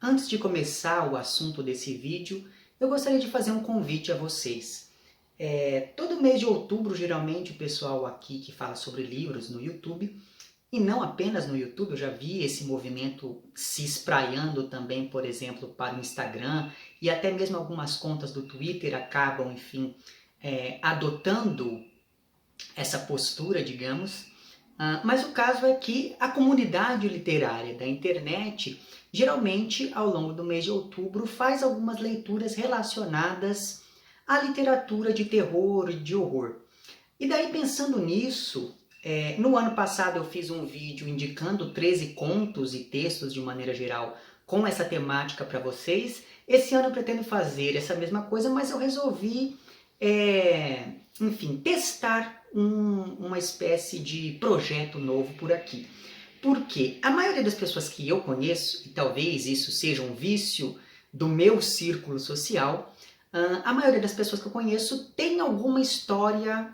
Antes de começar o assunto desse vídeo, eu gostaria de fazer um convite a vocês. Todo mês de outubro, geralmente, o pessoal aqui que fala sobre livros no YouTube, e não apenas no YouTube, eu já vi esse movimento se espraiando também, por exemplo, para o Instagram, e até mesmo algumas contas do Twitter acabam, enfim, adotando essa postura, digamos. Mas o caso é que a comunidade literária da internet, geralmente, ao longo do mês de outubro, faz algumas leituras relacionadas à literatura de terror e de horror. E daí, pensando nisso, no ano passado eu fiz um vídeo indicando 13 contos e textos, de maneira geral, com essa temática para vocês. Esse ano eu pretendo fazer essa mesma coisa, mas eu resolvi, enfim, testar uma espécie de projeto novo por aqui. Porque a maioria das pessoas que eu conheço, e talvez isso seja um vício do meu círculo social, a maioria das pessoas que eu conheço tem alguma história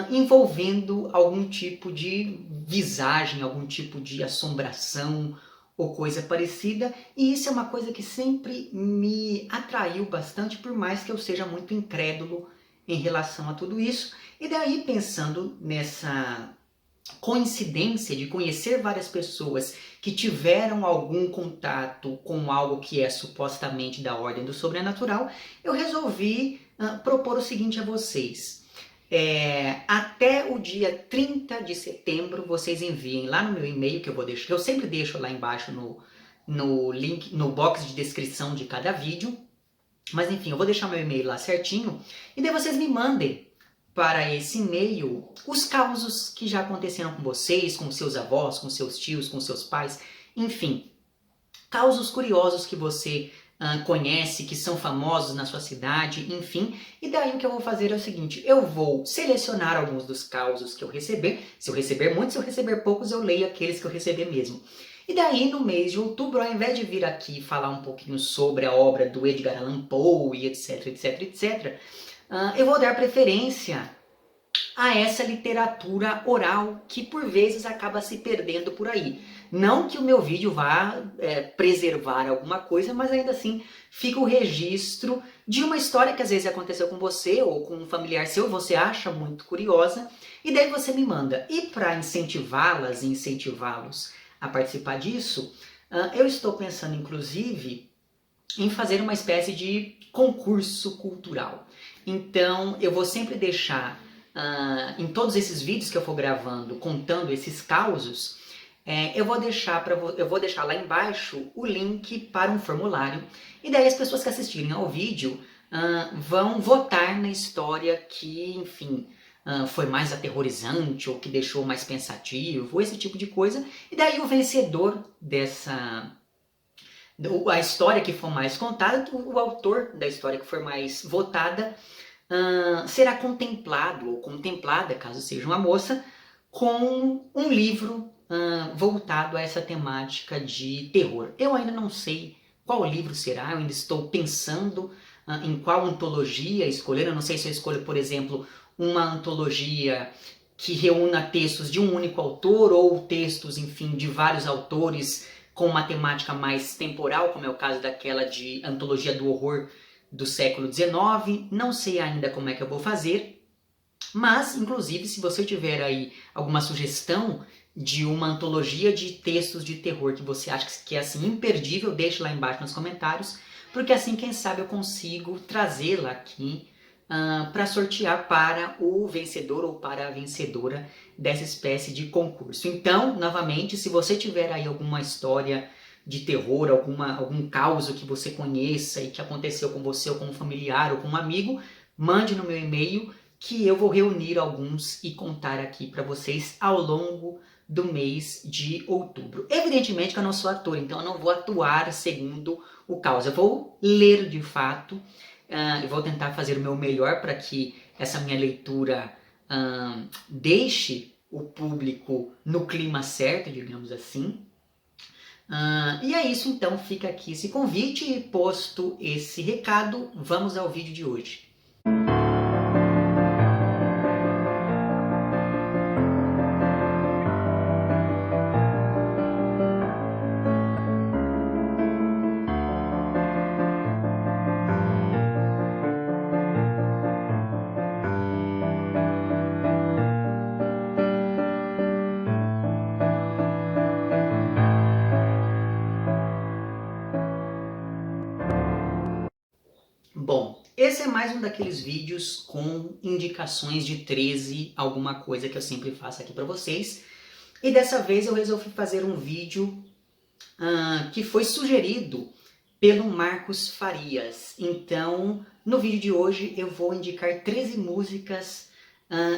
envolvendo algum tipo de visagem, algum tipo de assombração ou coisa parecida, e isso é uma coisa que sempre me atraiu bastante, por mais que eu seja muito incrédulo em relação a tudo isso. E daí, pensando nessa coincidência de conhecer várias pessoas que tiveram algum contato com algo que é supostamente da ordem do sobrenatural, eu resolvi propor o seguinte a vocês. Até o dia 30 de setembro, vocês enviem lá no meu e-mail, que eu sempre deixo lá embaixo no link, no box de descrição de cada vídeo. Mas enfim, eu vou deixar meu e-mail lá certinho, e daí vocês me mandem para esse e-mail os causos que já aconteceram com vocês, com seus avós, com seus tios, com seus pais, enfim, causos curiosos que você conhece, que são famosos na sua cidade, enfim. E daí o que eu vou fazer é o seguinte: eu vou selecionar alguns dos causos que eu receber. Se eu receber muitos, se eu receber poucos, eu leio aqueles que eu receber mesmo. E daí, no mês de outubro, ao invés de vir aqui falar um pouquinho sobre a obra do Edgar Allan Poe e etc, etc, etc, eu vou dar preferência a essa literatura oral que por vezes acaba se perdendo por aí. Não que o meu vídeo vá preservar alguma coisa, mas ainda assim fica o registro de uma história que às vezes aconteceu com você ou com um familiar seu, você acha muito curiosa, e daí você me manda. E para incentivá-las e incentivá-los a participar disso, eu estou pensando inclusive em fazer uma espécie de concurso cultural. Então eu vou sempre deixar em todos esses vídeos que eu for gravando, contando esses causos, eu vou deixar lá embaixo o link para um formulário, e daí as pessoas que assistirem ao vídeo vão votar na história que, enfim, foi mais aterrorizante ou que deixou mais pensativo, esse tipo de coisa. E daí o vencedor a história que for mais contada, o autor da história que for mais votada, será contemplado ou contemplada, caso seja uma moça, com um livro voltado a essa temática de terror. Eu ainda não sei qual livro será, eu ainda estou pensando em qual antologia escolher. Eu não sei se eu escolho, por exemplo, uma antologia que reúna textos de um único autor ou textos, enfim, de vários autores com uma temática mais temporal, como é o caso daquela de Antologia do Horror do século XIX. Não sei ainda como é que eu vou fazer, mas, inclusive, se você tiver aí alguma sugestão de uma antologia de textos de terror que você acha que é assim imperdível, deixe lá embaixo nos comentários, porque assim, quem sabe, eu consigo trazê-la aqui para sortear para o vencedor ou para a vencedora dessa espécie de concurso. Então, novamente, se você tiver aí alguma história de terror, algum caos que você conheça e que aconteceu com você ou com um familiar ou com um amigo, mande no meu e-mail que eu vou reunir alguns e contar aqui para vocês ao longo do mês de outubro. Evidentemente que eu não sou ator, então eu não vou atuar segundo o caos. Eu vou ler de fato, eu vou tentar fazer o meu melhor para que essa minha leitura deixe o público no clima certo, digamos assim. E é isso, então fica aqui esse convite, e posto esse recado, vamos ao vídeo de hoje. esse é mais um daqueles vídeos com indicações de 13 alguma coisa que eu sempre faço aqui para vocês. E dessa vez eu resolvi fazer um vídeo que foi sugerido pelo Marcos Farias. Então, no vídeo de hoje eu vou indicar 13 músicas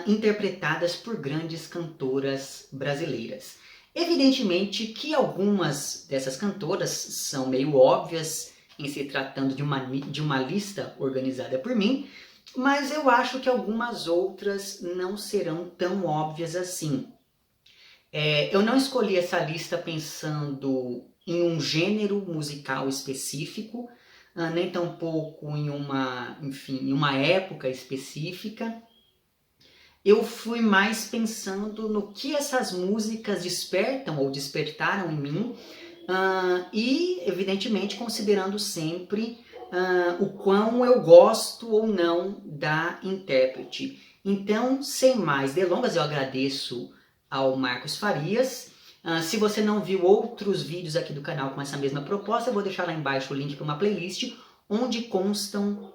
interpretadas por grandes cantoras brasileiras. Evidentemente que algumas dessas cantoras são meio óbvias em se tratando de uma lista organizada por mim, mas eu acho que algumas outras não serão tão óbvias assim. Eu não escolhi essa lista pensando em um gênero musical específico, nem tampouco em uma época específica. Eu fui mais pensando no que essas músicas despertam ou despertaram em mim, e evidentemente considerando sempre o quão eu gosto ou não da intérprete. Então, sem mais delongas, eu agradeço ao Marcos Farias. Se você não viu outros vídeos aqui do canal com essa mesma proposta, eu vou deixar lá embaixo o link para uma playlist onde constam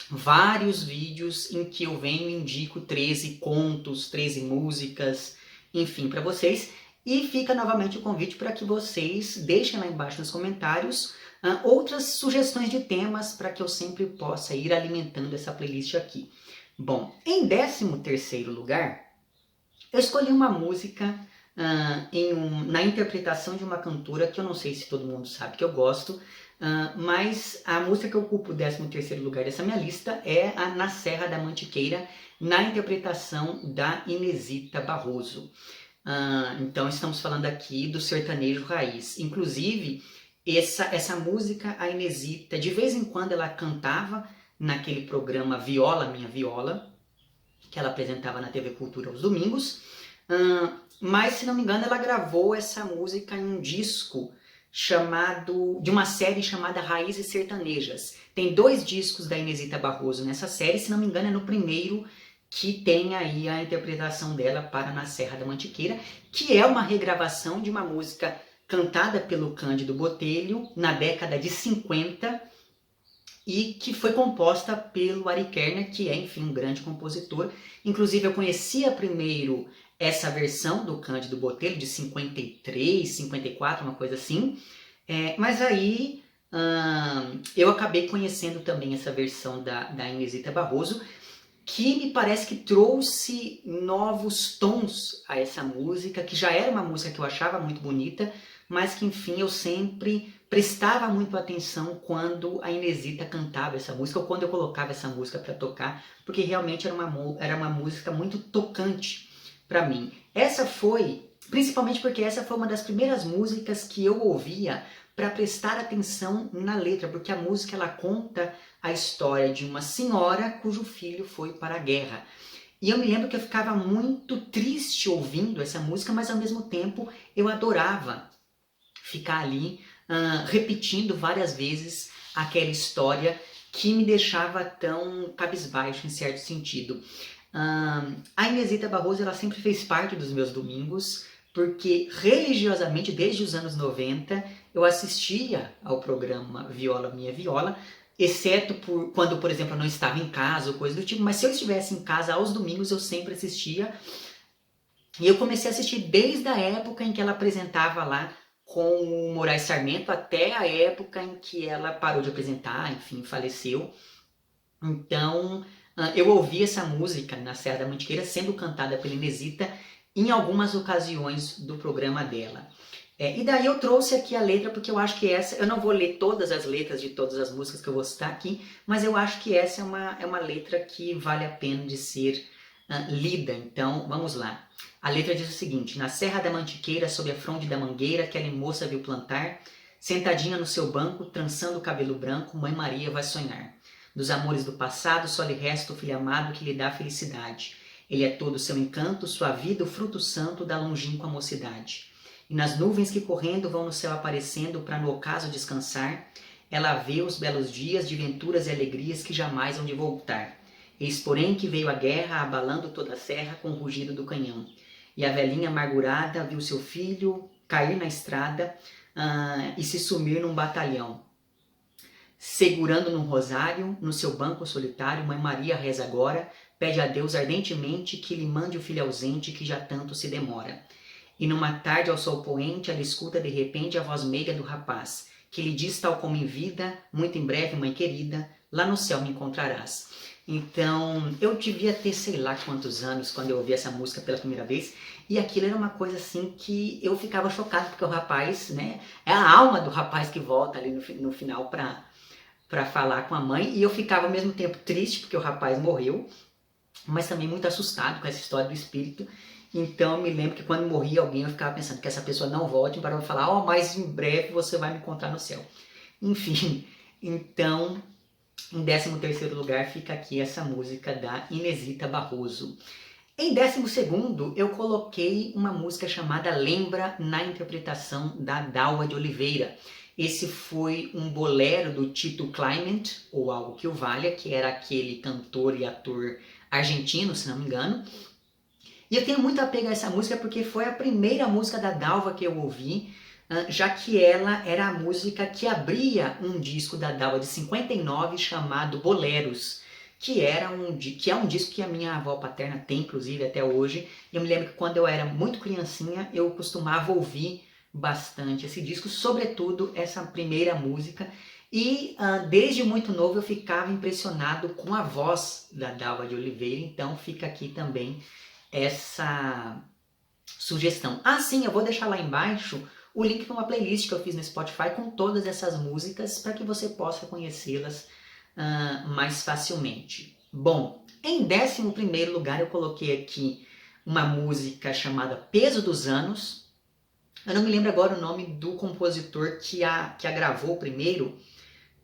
vários vídeos em que eu venho e indico 13 contos, 13 músicas, enfim, para vocês. E fica novamente o convite para que vocês deixem lá embaixo nos comentários outras sugestões de temas para que eu sempre possa ir alimentando essa playlist aqui. Bom, em 13º lugar, eu escolhi uma música na interpretação de uma cantora que eu não sei se todo mundo sabe que eu gosto, mas a música que ocupa o 13º lugar dessa minha lista é a Na Serra da Mantiqueira, na interpretação da Inezita Barroso. Então estamos falando aqui do sertanejo raiz. Inclusive, essa música, a Inezita, de vez em quando ela cantava naquele programa Viola Minha Viola, que ela apresentava na TV Cultura aos domingos, mas se não me engano ela gravou essa música em um disco de uma série chamada Raízes Sertanejas. Tem 2 discos da Inezita Barroso nessa série, se não me engano é no primeiro que tem aí a interpretação dela para Na Serra da Mantiqueira, que é uma regravação de uma música cantada pelo Cândido Botelho na década de 50 e que foi composta pelo Ari Kerner, que é, enfim, um grande compositor. Inclusive, eu conhecia primeiro essa versão do Cândido Botelho, de 53, 54, uma coisa assim, mas aí eu acabei conhecendo também essa versão da Inezita Barroso, que me parece que trouxe novos tons a essa música, que já era uma música que eu achava muito bonita, mas que, enfim, eu sempre prestava muito atenção quando a Inezita cantava essa música, ou quando eu colocava essa música para tocar, porque realmente era uma música muito tocante para mim. Principalmente porque essa foi uma das primeiras músicas que eu ouvia para prestar atenção na letra, porque a música ela conta a história de uma senhora cujo filho foi para a guerra. E eu me lembro que eu ficava muito triste ouvindo essa música, mas ao mesmo tempo eu adorava ficar ali repetindo várias vezes aquela história que me deixava tão cabisbaixo em certo sentido. A Inezita Barroso ela sempre fez parte dos meus domingos, porque religiosamente, desde os anos 90, eu assistia ao programa Viola Minha Viola, exceto quando, por exemplo, eu não estava em casa ou coisa do tipo, mas se eu estivesse em casa aos domingos eu sempre assistia. E eu comecei a assistir desde a época em que ela apresentava lá com o Moraes Sarmento até a época em que ela parou de apresentar, enfim, faleceu. Então, eu ouvi essa música Na Serra da Mantiqueira sendo cantada pela Inezita em algumas ocasiões do programa dela. E daí eu trouxe aqui a letra porque eu acho que eu não vou ler todas as letras de todas as músicas que eu vou citar aqui, mas eu acho que essa é uma letra que vale a pena de ser lida. Então, vamos lá. A letra diz o seguinte: Na Serra da Mantiqueira, sob a fronde da mangueira, aquela moça viu plantar, sentadinha no seu banco, trançando o cabelo branco, Mãe Maria vai sonhar. Dos amores do passado só lhe resta o filho amado que lhe dá felicidade. Ele é todo o seu encanto, sua vida, o fruto santo da longínqua mocidade. E nas nuvens que correndo vão no céu aparecendo para no ocaso descansar, ela vê os belos dias de venturas e alegrias que jamais hão de voltar. Eis porém que veio a guerra abalando toda a serra com o rugido do canhão. E a velhinha amargurada viu seu filho cair na estrada e se sumir num batalhão. segurando num rosário, no seu banco solitário, Mãe Maria reza agora, pede a Deus ardentemente que lhe mande o filho ausente que já tanto se demora. E numa tarde ao sol poente, ela escuta de repente a voz meiga do rapaz, que lhe diz tal como em vida, muito em breve, mãe querida, lá no céu me encontrarás. Então, eu devia ter sei lá quantos anos quando eu ouvi essa música pela primeira vez, e aquilo era uma coisa assim que eu ficava chocado, porque o rapaz, né, é a alma do rapaz que volta ali no final para falar com a mãe, e eu ficava ao mesmo tempo triste porque o rapaz morreu, mas também muito assustado com essa história do espírito. Então eu me lembro que quando morria alguém eu ficava pensando que essa pessoa não volte para falar, mas em breve você vai me encontrar no céu. Enfim, então em 13º lugar fica aqui essa música da Inesita Barroso. Em 12º eu coloquei uma música chamada Lembra, na interpretação da Dalva de Oliveira. Esse foi um bolero do Tito Clement, ou algo que o valha, que era aquele cantor e ator argentino, se não me engano. E eu tenho muito apego a essa música porque foi a primeira música da Dalva que eu ouvi, já que ela era a música que abria um disco da Dalva de 59 chamado Boleros, que é um disco que a minha avó paterna tem, inclusive, até hoje. E eu me lembro que quando eu era muito criancinha, eu costumava ouvir bastante esse disco, sobretudo essa primeira música. E desde muito novo eu ficava impressionado com a voz da Dalva de Oliveira, então fica aqui também essa sugestão. Sim, eu vou deixar lá embaixo o link para uma playlist que eu fiz no Spotify com todas essas músicas para que você possa conhecê-las mais facilmente. Bom, em 11º lugar eu coloquei aqui uma música chamada Peso dos Anos. Eu não me lembro agora o nome do compositor que a gravou primeiro,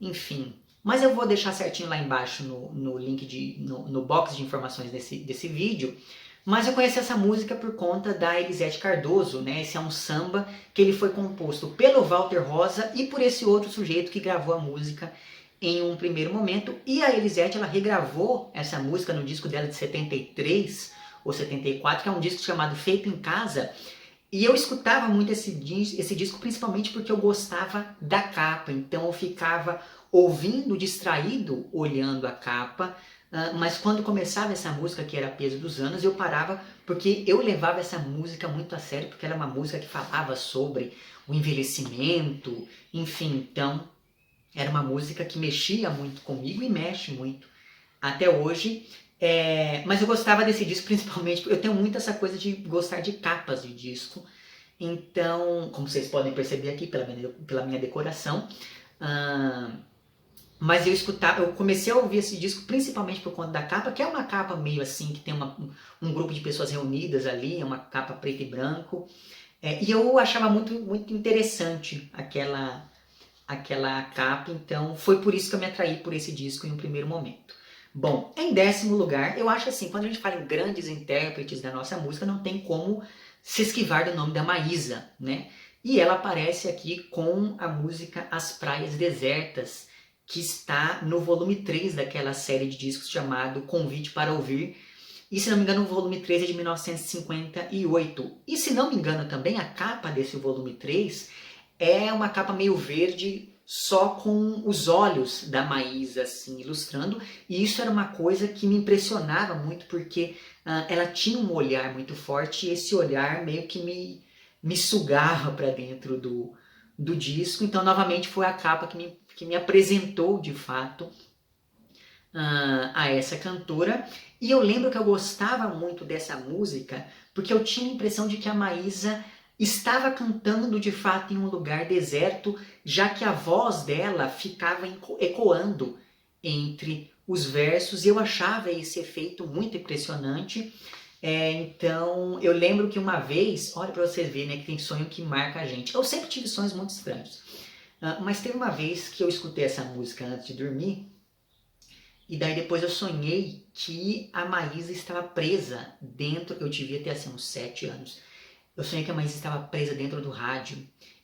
enfim. Mas eu vou deixar certinho lá embaixo no link, no box de informações desse vídeo. Mas eu conheci essa música por conta da Elisete Cardoso, né? Esse é um samba que ele foi composto pelo Walter Rosa e por esse outro sujeito que gravou a música em um primeiro momento. E a Elisete, ela regravou essa música no disco dela de 73 ou 74, que é um disco chamado Feito em Casa. E eu escutava muito esse disco principalmente porque eu gostava da capa. Então eu ficava ouvindo distraído, olhando a capa. Mas quando começava essa música, que era Peso dos Anos, eu parava porque eu levava essa música muito a sério, porque era uma música que falava sobre o envelhecimento, enfim, então era uma música que mexia muito comigo e mexe muito até hoje. Mas eu gostava desse disco principalmente, eu tenho muito essa coisa de gostar de capas de disco, então, como vocês podem perceber aqui pela minha decoração, mas eu comecei a ouvir esse disco principalmente por conta da capa, que é uma capa meio assim, que tem um grupo de pessoas reunidas ali, é uma capa preto e branco. E eu achava muito, muito interessante aquela capa, então foi por isso que eu me atraí por esse disco em um primeiro momento. Bom, em 10º lugar, eu acho assim, quando a gente fala em grandes intérpretes da nossa música, não tem como se esquivar do nome da Maísa, né? E ela aparece aqui com a música As Praias Desertas, que está no volume 3 daquela série de discos chamado Convite para Ouvir. E se não me engano o volume 3 é de 1958. E se não me engano também a capa desse volume 3 é uma capa meio verde, só com os olhos da Maísa assim, ilustrando. E isso era uma coisa que me impressionava muito, porque ela tinha um olhar muito forte, e esse olhar meio que me sugava para dentro do disco. Então novamente foi a capa que me apresentou de fato a essa cantora. E eu lembro que eu gostava muito dessa música porque eu tinha a impressão de que a Maísa estava cantando de fato em um lugar deserto, já que a voz dela ficava ecoando entre os versos, e eu achava esse efeito muito impressionante. Então eu lembro que uma vez, olha para vocês verem, né, que tem sonho que marca a gente. Eu sempre tive sonhos muito estranhos. Mas teve uma vez que eu escutei essa música antes de dormir, e daí depois eu sonhei que a Maísa estava presa dentro, eu devia ter assim uns 7 anos, eu sonhei que a Maísa estava presa dentro do rádio,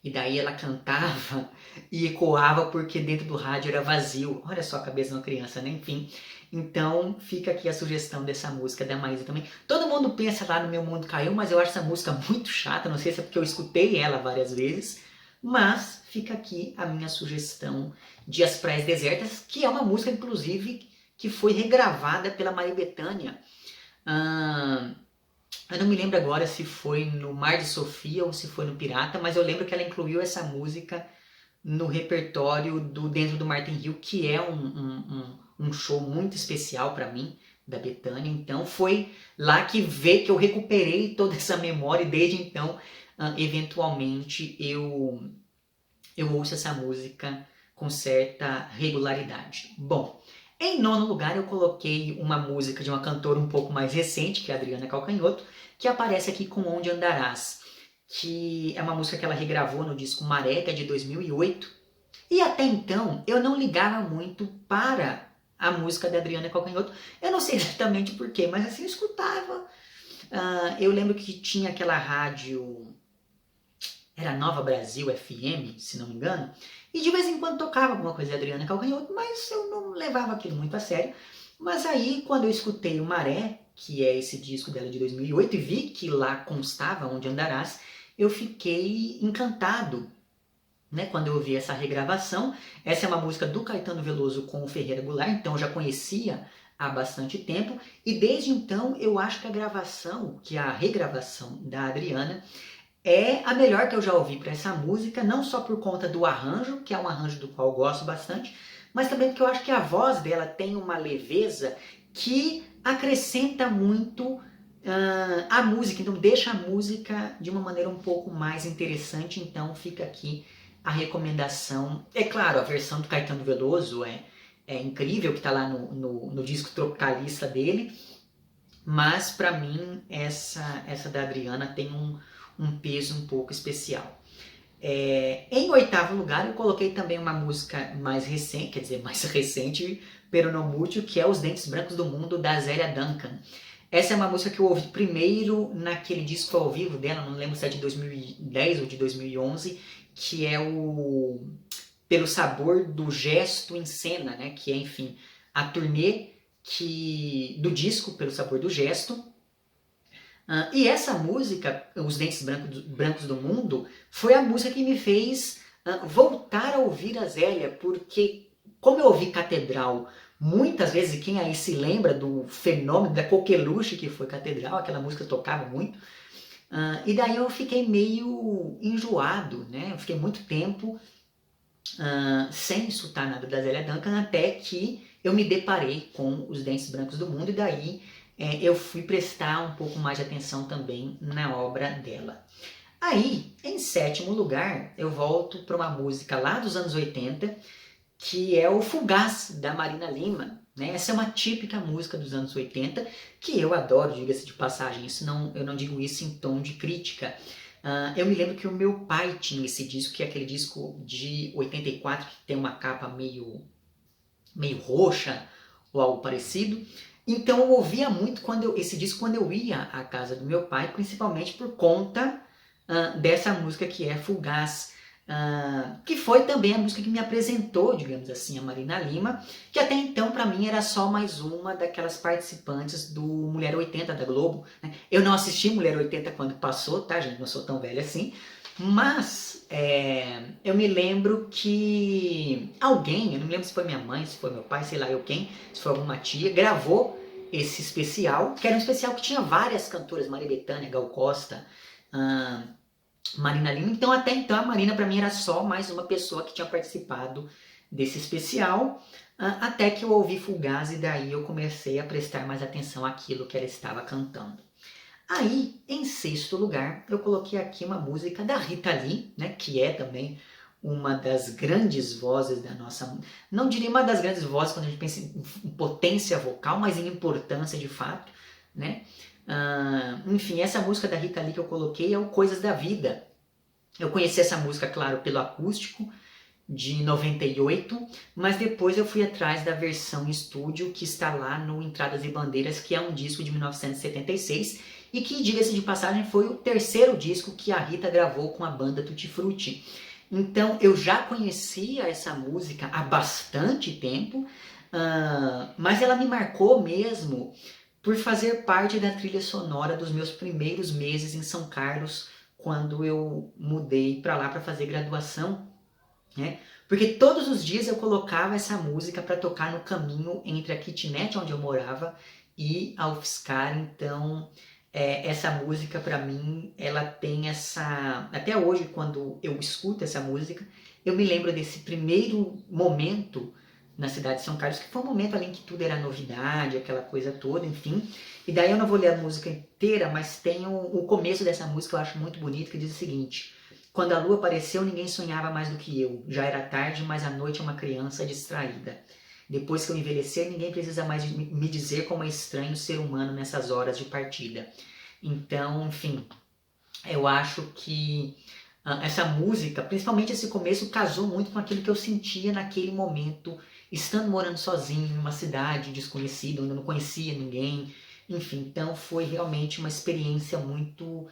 e daí ela cantava e ecoava porque dentro do rádio era vazio. Olha só a cabeça de uma criança, né? Enfim, então fica aqui a sugestão dessa música da Maísa também. Todo mundo pensa lá no Meu Mundo Caiu, mas eu acho essa música muito chata, não sei se é porque eu escutei ela várias vezes, Mas fica aqui a minha sugestão de As Praias Desertas, que é uma música, inclusive, que foi regravada pela Maria Bethânia. Eu não me lembro agora se foi no Mar de Sofia ou se foi no Pirata, mas eu lembro que ela incluiu essa música no repertório do Dentro do Mar Tem Rio, que é um show muito especial para mim, da Bethânia. Então foi lá que eu recuperei toda essa memória e desde então, eventualmente, eu ouço essa música com certa regularidade. Bom, em nono lugar eu coloquei uma música de uma cantora um pouco mais recente, que é a Adriana Calcanhoto, que aparece aqui com Onde Andarás, que é uma música que ela regravou no disco Maré, que é de 2008. E até então eu não ligava muito para a música da Adriana Calcanhoto. Eu não sei exatamente porquê, mas assim eu escutava. Eu lembro que tinha aquela rádio, era Nova Brasil FM, se não me engano, e de vez em quando tocava alguma coisa da Adriana Calcanhoto, mas eu não levava aquilo muito a sério. Mas aí, quando eu escutei o Maré, que é esse disco dela de 2008, e vi que lá constava Onde Andarás, eu fiquei encantado, né, quando eu ouvi essa regravação. Essa é uma música do Caetano Veloso com o Ferreira Goulart, então eu já conhecia há bastante tempo, e desde então eu acho que a regravação da Adriana é a melhor que eu já ouvi para essa música, não só por conta do arranjo, que é um arranjo do qual eu gosto bastante, mas também porque eu acho que a voz dela tem uma leveza que acrescenta muito a música, então deixa a música de uma maneira um pouco mais interessante. Então fica aqui a recomendação. É claro, a versão do Caetano Veloso é incrível, que está lá no disco Tropicalista dele, mas para mim essa da Adriana tem um peso um pouco especial. Em oitavo lugar eu coloquei também uma música mais recente, quer dizer, mais recente, pero não mútil, que é Os Dentes Brancos do Mundo, da Zélia Duncan. Essa é uma música que eu ouvi primeiro naquele disco ao vivo dela, não lembro se é de 2010 ou de 2011, que é o Pelo Sabor do Gesto em Cena, né? Que é, enfim, a turnê do disco Pelo Sabor do Gesto. E essa música, Os Dentes Brancos do Mundo, foi a música que me fez voltar a ouvir a Zélia, porque como eu ouvi Catedral muitas vezes, e quem aí se lembra do fenômeno da coqueluche que foi Catedral, aquela música tocava muito, e daí eu fiquei meio enjoado, né? Eu fiquei muito tempo sem escutar nada da Zélia Duncan, até que eu me deparei com Os Dentes Brancos do Mundo, e daí eu fui prestar um pouco mais de atenção também na obra dela. Aí, em sétimo lugar, eu volto para uma música lá dos anos 80, que é o Fugaz, da Marina Lima. Né? Essa é uma típica música dos anos 80, que eu adoro, diga-se de passagem. Eu não digo isso em tom de crítica. Eu me lembro que o meu pai tinha esse disco, que é aquele disco de 84, que tem uma capa meio roxa, ou algo parecido. Então eu ouvia muito esse disco quando eu ia à casa do meu pai, principalmente por conta dessa música que é Fugaz, que foi também a música que me apresentou, digamos assim, a Marina Lima, que até então para mim era só mais uma daquelas participantes do Mulher 80 da Globo. Né? Eu não assisti Mulher 80 quando passou, tá gente? Não sou tão velha assim. Mas eu me lembro que alguém, eu não me lembro se foi minha mãe, se foi meu pai, sei lá eu quem, se foi alguma tia, gravou esse especial, que era um especial que tinha várias cantoras, Maria Bethânia, Gal Costa, Marina Lima. Então até então a Marina para mim era só mais uma pessoa que tinha participado desse especial, até que eu ouvi Fugaz e daí eu comecei a prestar mais atenção àquilo que ela estava cantando. Aí, em sexto lugar, eu coloquei aqui uma música da Rita Lee, né, que é também uma das grandes vozes da nossa... Não diria uma das grandes vozes quando a gente pensa em potência vocal, mas em importância de fato, né? Enfim, essa música da Rita Lee que eu coloquei é o Coisas da Vida. Eu conheci essa música, claro, pelo acústico, de 98, mas depois eu fui atrás da versão em estúdio que está lá no Entradas e Bandeiras, que é um disco de 1976 e que, diga-se de passagem, foi o terceiro disco que a Rita gravou com a banda Tutti Frutti. Então eu já conhecia essa música há bastante tempo, mas ela me marcou mesmo por fazer parte da trilha sonora dos meus primeiros meses em São Carlos quando eu mudei para lá para fazer graduação, né? Porque todos os dias eu colocava essa música para tocar no caminho entre a kitnet onde eu morava e a UFSCar. Então, essa música para mim, ela tem essa... Até hoje, quando eu escuto essa música, eu me lembro desse primeiro momento na cidade de São Carlos, que foi um momento ali em que tudo era novidade, aquela coisa toda, enfim. E daí eu não vou ler a música inteira, mas tem o começo dessa música, eu acho muito bonito, que diz o seguinte: quando a lua apareceu, ninguém sonhava mais do que eu. Já era tarde, mas a noite é uma criança distraída. Depois que eu envelhecer, ninguém precisa mais me dizer como é estranho ser humano nessas horas de partida. Então, enfim, eu acho que essa música, principalmente esse começo, casou muito com aquilo que eu sentia naquele momento, estando morando sozinho em uma cidade desconhecida, onde eu não conhecia ninguém. Enfim, então foi realmente uma experiência muito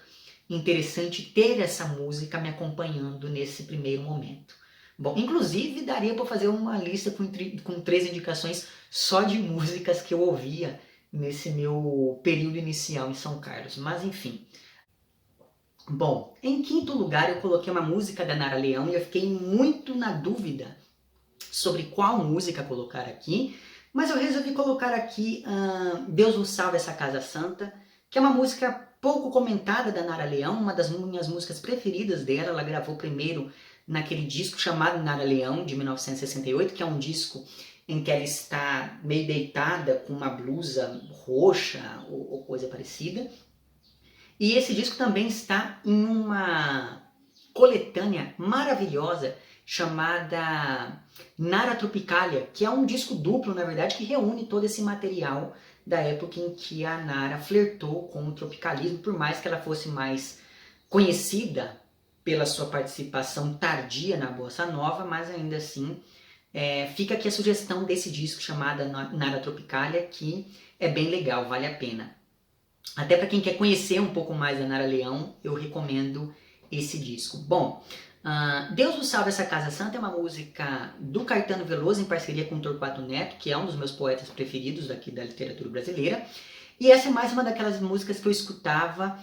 interessante ter essa música me acompanhando nesse primeiro momento. Bom, inclusive daria para fazer uma lista com 3 indicações só de músicas que eu ouvia nesse meu período inicial em São Carlos, mas enfim. Bom, em quinto lugar eu coloquei uma música da Nara Leão e eu fiquei muito na dúvida sobre qual música colocar aqui, mas eu resolvi colocar aqui Deus nos salve essa Casa Santa, que é uma música pouco comentada da Nara Leão, uma das minhas músicas preferidas dela. Ela gravou primeiro naquele disco chamado Nara Leão, de 1968, que é um disco em que ela está meio deitada com uma blusa roxa ou coisa parecida. E esse disco também está em uma coletânea maravilhosa chamada Nara Tropicalia, que é um disco duplo, na verdade, que reúne todo esse material da época em que a Nara flertou com o tropicalismo, por mais que ela fosse mais conhecida pela sua participação tardia na Bossa Nova, mas ainda assim fica aqui a sugestão desse disco chamado Nara Tropicalia, que é bem legal, vale a pena. Até para quem quer conhecer um pouco mais da Nara Leão, eu recomendo esse disco. Bom, Deus nos salve essa Casa Santa é uma música do Caetano Veloso em parceria com o Torquato Neto, que é um dos meus poetas preferidos daqui da literatura brasileira. E essa é mais uma daquelas músicas que eu escutava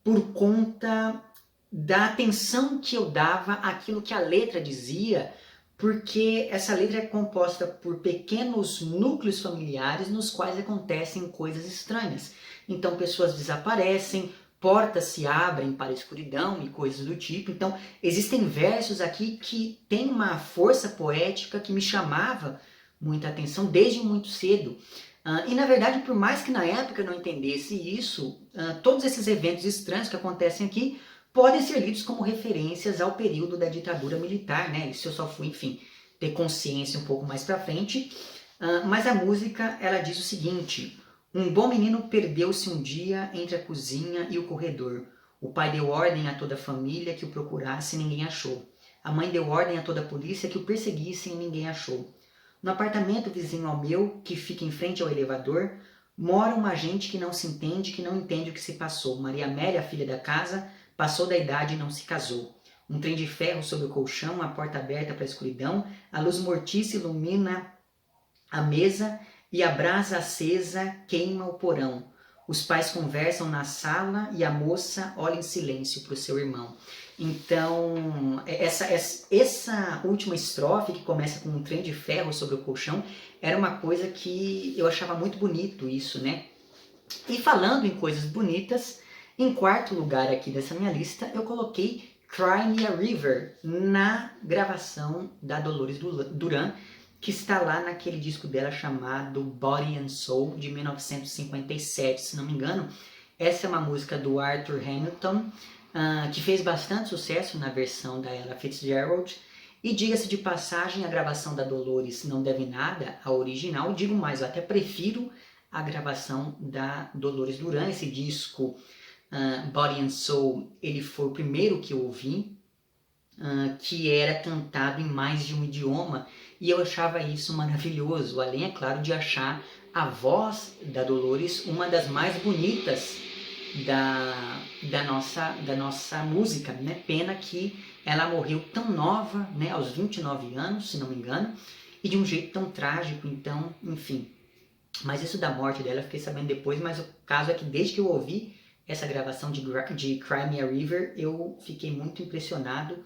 por conta da atenção que eu dava àquilo que a letra dizia, porque essa letra é composta por pequenos núcleos familiares nos quais acontecem coisas estranhas. Então pessoas desaparecem, portas se abrem para a escuridão e coisas do tipo. Então existem versos aqui que têm uma força poética que me chamava muita atenção desde muito cedo. E na verdade, por mais que na época eu não entendesse isso, todos esses eventos estranhos que acontecem aqui podem ser lidos como referências ao período da ditadura militar, né? Isso eu só fui, enfim, ter consciência um pouco mais pra frente. Mas a música, ela diz o seguinte: um bom menino perdeu-se um dia entre a cozinha e o corredor. O pai deu ordem a toda a família que o procurasse e ninguém achou. A mãe deu ordem a toda a polícia que o perseguisse e ninguém achou. No apartamento vizinho ao meu, que fica em frente ao elevador, mora uma gente que não se entende, que não entende o que se passou. Maria Amélia, a filha da casa, passou da idade e não se casou. Um trem de ferro sobre o colchão, a porta aberta para a escuridão, a luz mortiça ilumina a mesa e a brasa acesa queima o porão. Os pais conversam na sala e a moça olha em silêncio para o seu irmão. Então, essa última estrofe, que começa com um trem de ferro sobre o colchão, era uma coisa que eu achava muito bonito isso, né? E falando em coisas bonitas, em quarto lugar aqui dessa minha lista, eu coloquei Cry Me a River, na gravação da Dolores Duran, que está lá naquele disco dela chamado Body and Soul, de 1957, se não me engano. Essa é uma música do Arthur Hamilton, que fez bastante sucesso na versão da Ella Fitzgerald. E diga-se de passagem, a gravação da Dolores não deve nada à original. Digo mais, eu até prefiro a gravação da Dolores Duran. Esse disco, Body and Soul, ele foi o primeiro que eu ouvi, que era cantado em mais de um idioma, e eu achava isso maravilhoso, além, é claro, de achar a voz da Dolores uma das mais bonitas da nossa música, né? Pena que ela morreu tão nova, né? Aos 29 anos, se não me engano, e de um jeito tão trágico, então, enfim. Mas isso da morte dela eu fiquei sabendo depois, mas o caso é que desde que eu ouvi essa gravação de Cry Me a River, eu fiquei muito impressionado.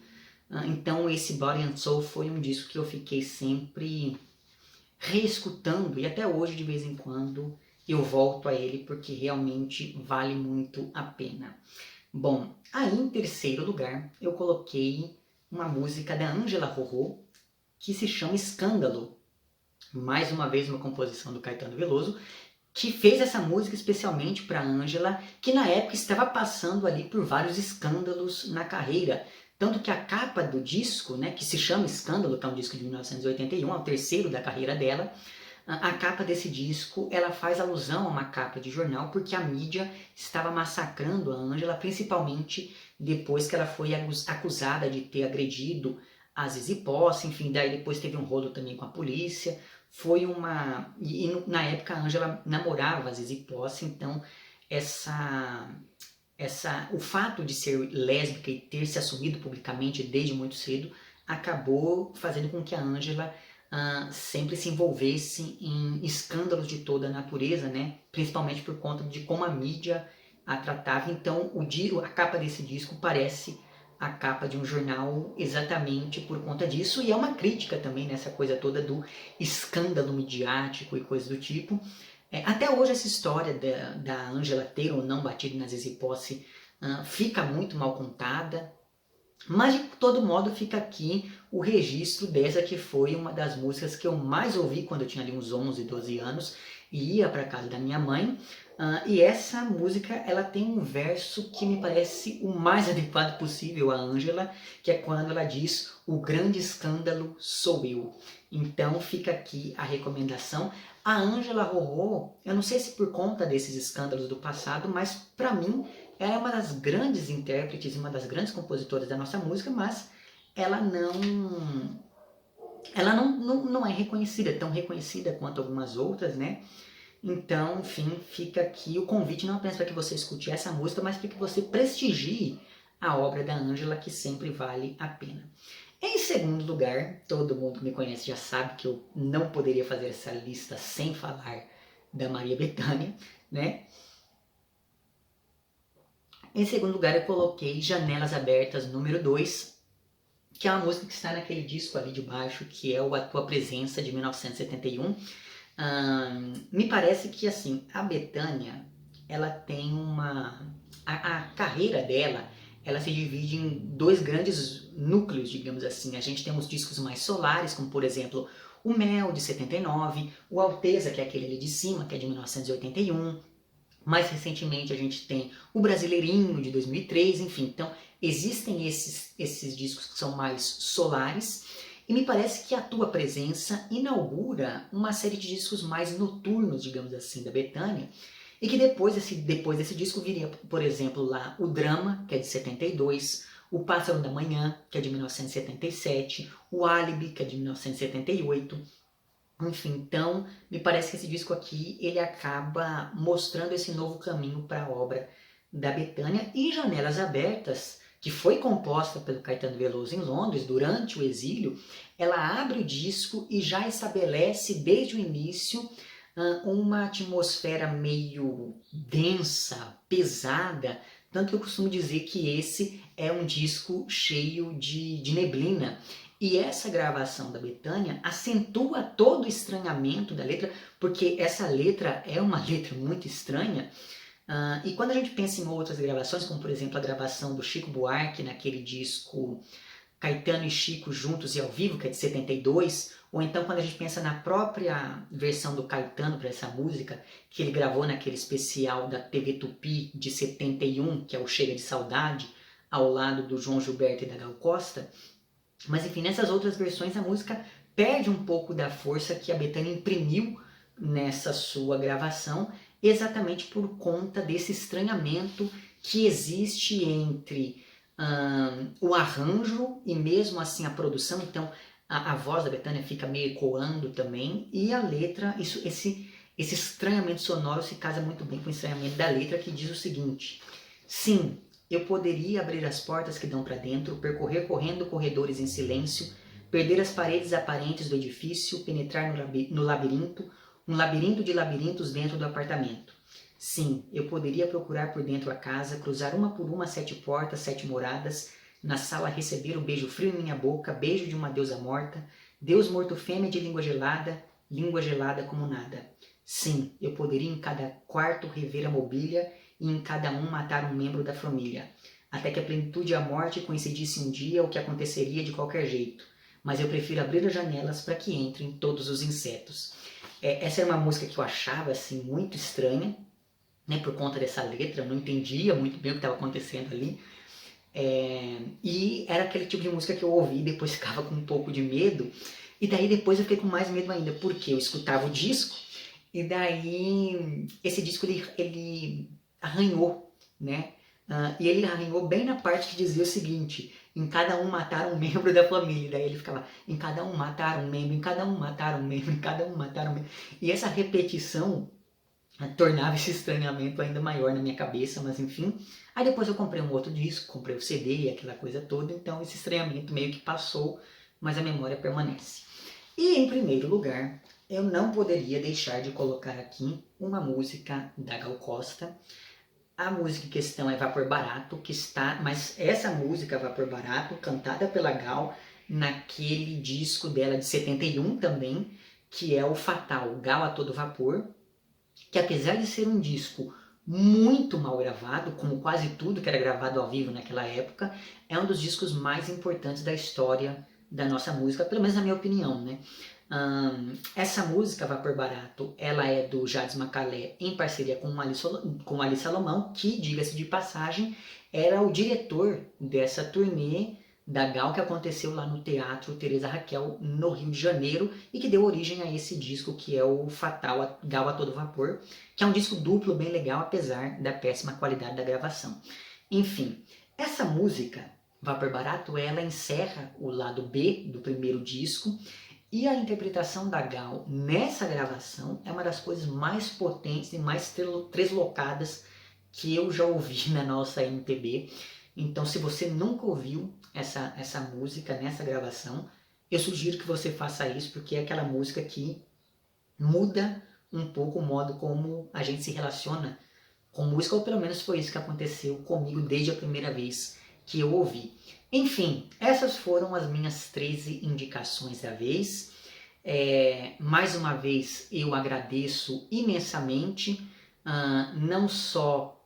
Então esse Body and Soul foi um disco que eu fiquei sempre reescutando, e até hoje de vez em quando eu volto a ele porque realmente vale muito a pena. Bom, aí em terceiro lugar eu coloquei uma música da Ângela Rorô que se chama Escândalo. Mais uma vez uma composição do Caetano Veloso, que fez essa música especialmente para a Ângela, que na época estava passando ali por vários escândalos na carreira. Tanto que a capa do disco, né, que se chama Escândalo, que é um disco de 1981, é o terceiro da carreira dela, a capa desse disco, ela faz alusão a uma capa de jornal, porque a mídia estava massacrando a Ângela, principalmente depois que ela foi acusada de ter agredido a Zizi Posse, enfim, daí depois teve um rolo também com a polícia. Foi uma... E na época a Ângela namorava a Zizi Posse, então o fato de ser lésbica e ter se assumido publicamente desde muito cedo acabou fazendo com que a Ângela sempre se envolvesse em escândalos de toda a natureza, né? Principalmente por conta de como a mídia a tratava. Então a capa desse disco parece a capa de um jornal exatamente por conta disso, e é uma crítica também nessa coisa toda do escândalo midiático e coisas do tipo. Até hoje essa história da Ângela ter ou não batido na Zizi Posse fica muito mal contada, mas de todo modo fica aqui o registro dessa que foi uma das músicas que eu mais ouvi quando eu tinha ali uns 11, 12 anos e ia para casa da minha mãe. E essa música ela tem um verso que me parece o mais adequado possível a Ângela, que é quando ela diz: "O grande escândalo sou eu". Então fica aqui a recomendação. A Ângela Rorô, eu não sei se por conta desses escândalos do passado, mas para mim ela é uma das grandes intérpretes, uma das grandes compositoras da nossa música, mas ela não é reconhecida, tão reconhecida quanto algumas outras, né? Então, enfim, fica aqui o convite não apenas para que você escute essa música, mas para que você prestigie a obra da Ângela, que sempre vale a pena. Em segundo lugar, todo mundo que me conhece já sabe que eu não poderia fazer essa lista sem falar da Maria Bethânia, né? Em segundo lugar, eu coloquei Janelas Abertas, número 2, que é uma música que está naquele disco ali de baixo, que é o A Tua Presença, de 1971. Me parece que, assim, a Bethânia, ela tem a carreira dela, ela se divide em dois grandes núcleos, digamos assim. A gente tem os discos mais solares, como, por exemplo, o Mel, de 79, o Alteza, que é aquele ali de cima, que é de 1981. Mais recentemente a gente tem o Brasileirinho, de 2003, enfim. Então, existem esses discos que são mais solares, e me parece que A Tua Presença inaugura uma série de discos mais noturnos, digamos assim, da Bethânia, e que depois desse disco viria, por exemplo, lá o Drama, que é de 72, o Pássaro da Manhã, que é de 1977, o Álibi, que é de 1978, enfim. Então, me parece que esse disco aqui, ele acaba mostrando esse novo caminho para a obra da Bethânia. E Janelas Abertas, que foi composta pelo Caetano Veloso em Londres durante o exílio, ela abre o disco e já estabelece desde o início uma atmosfera meio densa, pesada, tanto que eu costumo dizer que esse é um disco cheio de neblina. E essa gravação da Bethânia acentua todo o estranhamento da letra, porque essa letra é uma letra muito estranha. E quando a gente pensa em outras gravações, como por exemplo a gravação do Chico Buarque naquele disco Caetano e Chico Juntos e ao Vivo, que é de 72, ou então quando a gente pensa na própria versão do Caetano para essa música, que ele gravou naquele especial da TV Tupi de 71, que é o Chega de Saudade, ao lado do João Gilberto e da Gal Costa. Mas enfim, nessas outras versões a música perde um pouco da força que a Bethânia imprimiu nessa sua gravação, exatamente por conta desse estranhamento que existe entre o arranjo e mesmo assim a produção. Então a voz da Bethânia fica meio ecoando também, e a letra, esse estranhamento sonoro se casa muito bem com o estranhamento da letra, que diz o seguinte: sim, eu poderia abrir as portas que dão para dentro, percorrer correndo corredores em silêncio, perder as paredes aparentes do edifício, penetrar no labirinto, um labirinto de labirintos dentro do apartamento. Sim, eu poderia procurar por dentro a casa, cruzar uma por uma 7 portas, 7 moradas, na sala receber o beijo frio em minha boca, beijo de uma deusa morta, Deus morto fêmea de língua gelada como nada. Sim, eu poderia em cada quarto rever a mobília e em cada um matar um membro da família, até que a plenitude e a morte coincidisse um dia, o que aconteceria de qualquer jeito. Mas eu prefiro abrir as janelas para que entrem todos os insetos. Essa era uma música que eu achava assim muito estranha, né, por conta dessa letra, eu não entendia muito bem o que estava acontecendo ali. E era aquele tipo de música que eu ouvi e depois ficava com um pouco de medo. E daí depois eu fiquei com mais medo ainda, porque eu escutava o disco e daí esse disco ele arranhou, né? E ele arranhou bem na parte que dizia o seguinte: em cada um matar um membro da família. Daí ele ficava: em cada um matar um membro, em cada um matar um membro, em cada um matar um membro. E essa repetição tornava esse estranhamento ainda maior na minha cabeça, mas enfim. Aí depois eu comprei um outro disco, comprei o CD e aquela coisa toda, então esse estranhamento meio que passou, mas a memória permanece. E em primeiro lugar, eu não poderia deixar de colocar aqui uma música da Gal Costa. A música em questão é Vapor Barato, mas essa música Vapor Barato, cantada pela Gal naquele disco dela de 71 também, que é o Fatal, Gal a Todo Vapor, que apesar de ser um disco muito mal gravado, como quase tudo que era gravado ao vivo naquela época, é um dos discos mais importantes da história da nossa música, pelo menos na minha opinião, né? Essa música, Vapor Barato, ela é do Jades Macalé em parceria com o Ali Salomão, que, diga-se de passagem, era o diretor dessa turnê da Gal que aconteceu lá no Teatro Teresa Raquel, no Rio de Janeiro, e que deu origem a esse disco que é o Fatal, Gal a Todo Vapor, que é um disco duplo bem legal, apesar da péssima qualidade da gravação. Enfim, essa música, Vapor Barato, ela encerra o lado B do primeiro disco, e a interpretação da Gal nessa gravação é uma das coisas mais potentes e mais treslocadas que eu já ouvi na nossa MPB. Então, se você nunca ouviu essa música nessa gravação, eu sugiro que você faça isso, porque é aquela música que muda um pouco o modo como a gente se relaciona com música, ou pelo menos foi isso que aconteceu comigo desde a primeira vez que eu ouvi. Enfim, essas foram as minhas 13 indicações da vez. Mais uma vez eu agradeço imensamente, não só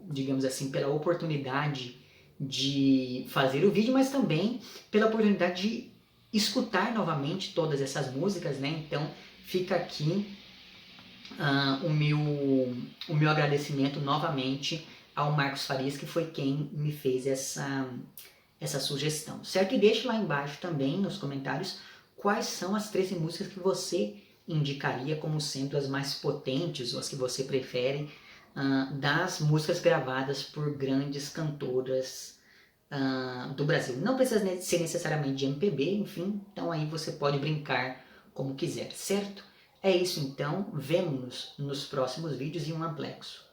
digamos assim, pela oportunidade de fazer o vídeo, mas também pela oportunidade de escutar novamente todas essas músicas, né? Então fica aqui o meu agradecimento novamente ao Marcos Farias, que foi quem me fez essa sugestão, certo? E deixe lá embaixo também nos comentários quais são as 13 músicas que você indicaria como sendo as mais potentes ou as que você prefere das músicas gravadas por grandes cantoras do Brasil. Não precisa ser necessariamente de MPB, enfim, então aí você pode brincar como quiser, certo? É isso então, vemo-nos nos próximos vídeos e um amplexo.